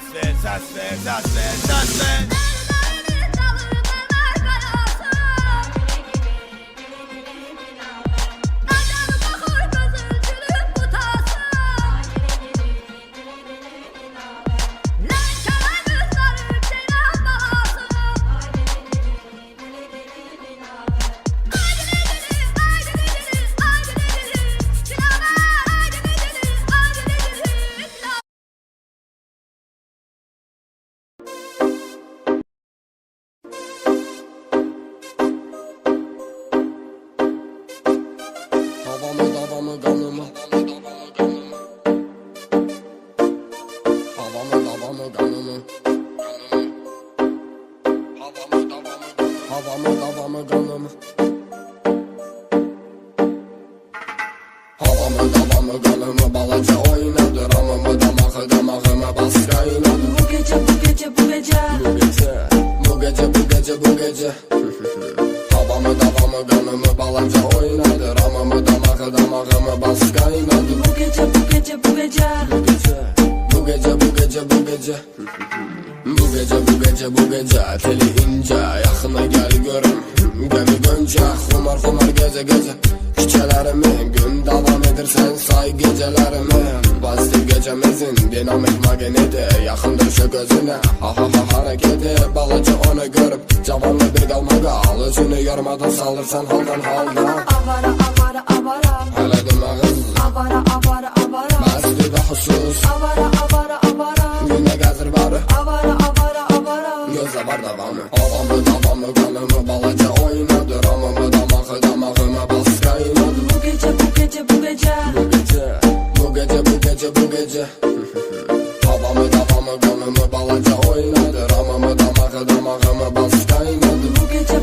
Ses ver, ses ver, ses ver, ses ver. Havamı kanımı Havamı kanımı Havamı kanımı Havamı kanımı balaca oynadı Ramımı damağımı bas kaynadı Bu gece Bu gece Havamı kanımı balaca oynadı Ramımı damağımı bas kaynadı Bu gece Bu gece teli ince Yaxına gel görüm Gemi gönce Xumar gece Küçələrimi gün davam edirsən say gecelerimi Pozitiv gecemizin dinamik magneti Yaxındır şu gözüne ha hareketi Balaca onu görüp cavanlı bir qalmağa Özünü yormadan salırsan haldan halda avara Hələ demağız avara Bəsdir və xusus avara Günə gəzir barı avara Gözlə var davamı Havamı kanımı balaca oynadı Ramımı damağımı bas kaynadı Bu gece Bu gece Havamı kanımı balaca oynadı Ramımı damağımı bas kaynadı Bu gece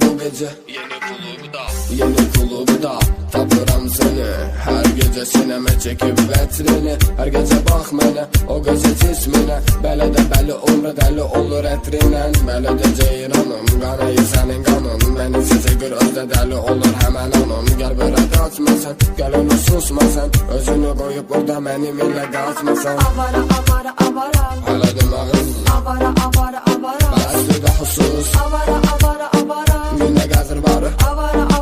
Bu gece Yeni kulübda tapıram seni Her gece sineme çekip vetrini Her gece bak mənə o gözü cisminə Belə də bəli umru dəli olur ətrinen Belə də ceyranım qanayı sənin qanın Məni sizə gör özdə dəli olur həmən anım Gəl belə qaçmasan, gəl onu susmasan Özünü qoyub burada mənim ilə qaçmasan avara Hələ demağız avara Bəsdir də xusus avara Günə gəzir barı avara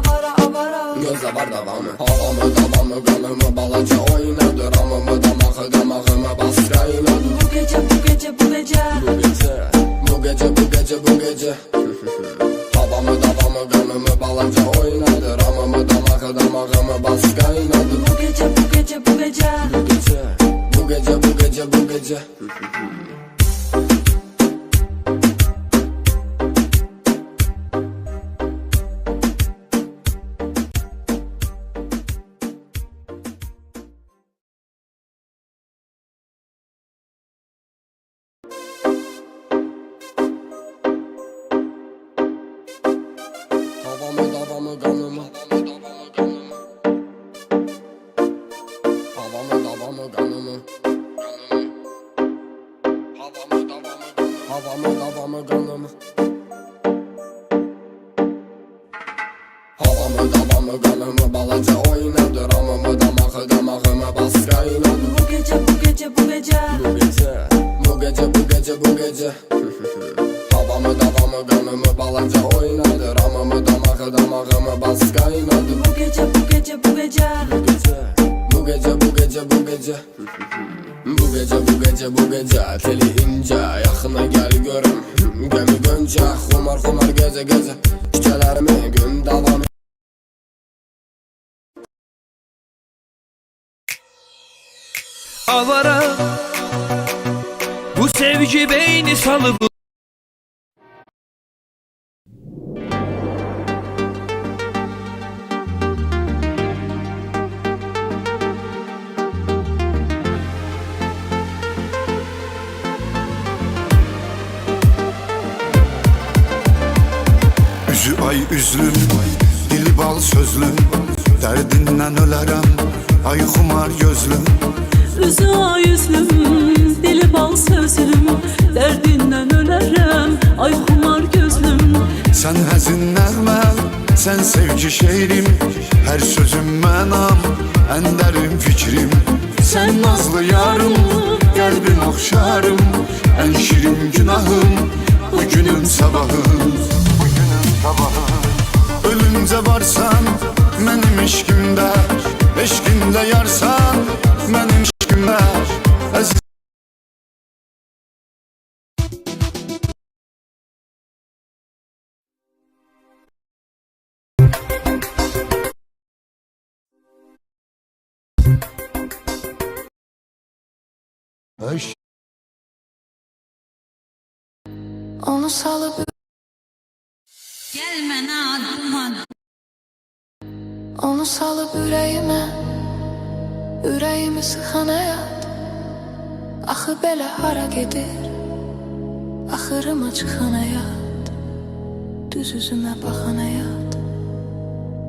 Gözlə var davamı Havamı kanımı balaca oynadı Ramımı damağımı bas kaynadı Bu gece Bu gece Havamı kanımı balaca oynadı Ramımı damağımı bas kaynadı Bu gece Bu gece Havamı kanımı Havamı kanımı Havamı kanımı balaca oynadı Ramımı damağımı bas kaynadı Bu gece Bu gece Havamı kanımı balaca oynadı Ramımı damağımı bas kaynadı Bu gece Bu gece teli ince Yaxına gel görüm Gemi gönce Xumar gece Küçələrimi gün davam Avara bu sevgi beyni salıp Üzü ay üzlüm, dili bal sözlüm Derdindən ölərəm, ay xumar gözlüm Üzü ay üzlüm, dili bal sözlüm Derdindən ölərəm, ay xumar gözlüm Sən həzin nəğməm, sən sevgi şeirim Hər sözüm mənam, ən dərin fikrim Sen nazlı yarım, kalbim okşarım. En şirin günahım, bugünüm sabahım. Ölünce varsan, benim eşkimde. Eşkimde yarsan, benim eşkimde. Onu salıp Gelme adım Onu salıp ürəyimi sıxan həyat. Axı belə hara gedir, axırıma çıxan həyat. Düz üzümə baxan həyat,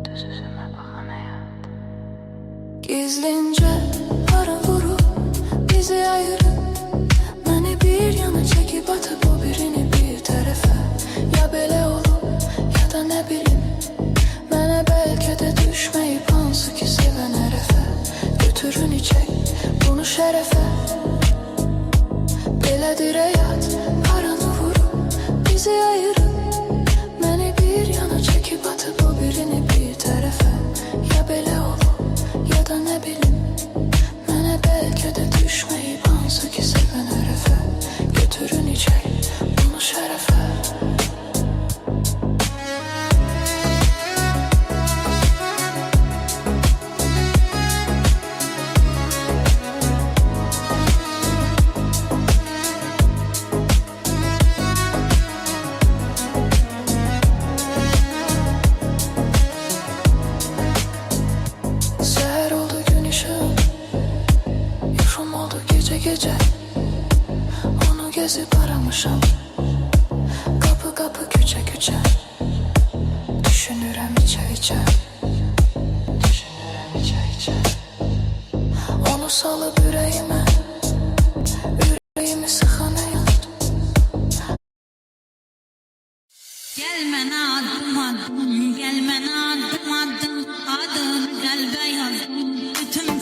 düz üzümə baxan həyat. Gizlincə para vurub bizi ayırıb, məni bir yana çəkib atıb o birini bir tərəfə. Ya belə olub, ya da nə bilim, mənə bəlkə də düşməyib hansı ki sevən hərəfə. Götürün içək bunu şərəfə. Belədir həyat, paranı vurub bizi ayırıb, məni bir yana çəkib atıb o birini bir tərəfə. Ya belə olub, ya da nə bilim, mənə bəlkə də düşməyib hansı ki sevən hərəfə. Götürün içək bunu şərəfə. Səhər oldu gün işığım, yuxum oldu gecə gecə. Onu gezib aramışam, qapı qapı küçə küçə. Düşünürəm içə içə, düşünürəm içə içə. Onu salıb ürəyimə, ürəyimi sıxan həyat. Gelme adım Gelme adım adım kalbe yazdım. Bütün